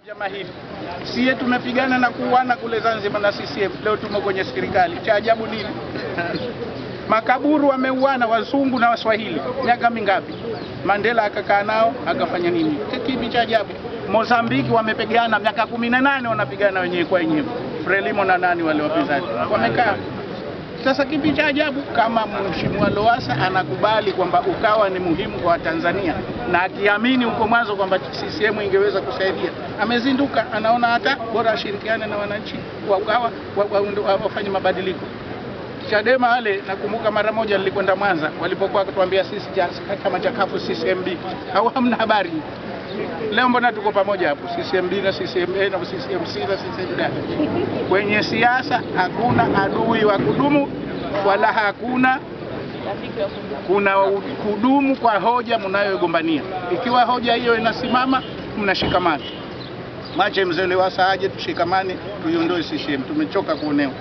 Vyama hivi sie tumepigana na kuuana kule Zanzibar na CCM, leo tumo kwenye serikali. Cha ajabu nini? Makaburu wameuana wazungu na waswahili miaka mingapi? Mandela akakaa nao akafanya nini? Kipi cha ajabu? Mozambiki wamepigana miaka 18 wanapigana wenyewe kwa wenyewe. Frelimo na nani wale wapinzani wamekaa. Sasa kipi cha ajabu kama Mheshimiwa Lowassa anakubali kwamba Ukawa ni muhimu kwa Tanzania na akiamini huko mwanzo kwamba CCM ingeweza kusaidia, amezinduka, anaona hata bora ashirikiane na wananchi wa Ukawa wafanye mabadiliko. Chadema wale, nakumbuka mara moja nilikwenda Mwanza walipokuwa kutuambia sisi kama cha CUF CCMB, au hamna habari. Leo mbona tuko pamoja hapo, CCMB na CCMA na CCMC na CCMD? Kwenye siasa hakuna adui wa kudumu wala hakuna kudumu kwa hoja mnayogombania. Ikiwa hoja hiyo inasimama, mnashikamana. Mache mzee Lowassa aje tushikamane, tuiondoe CCM. Tumechoka kuonewa.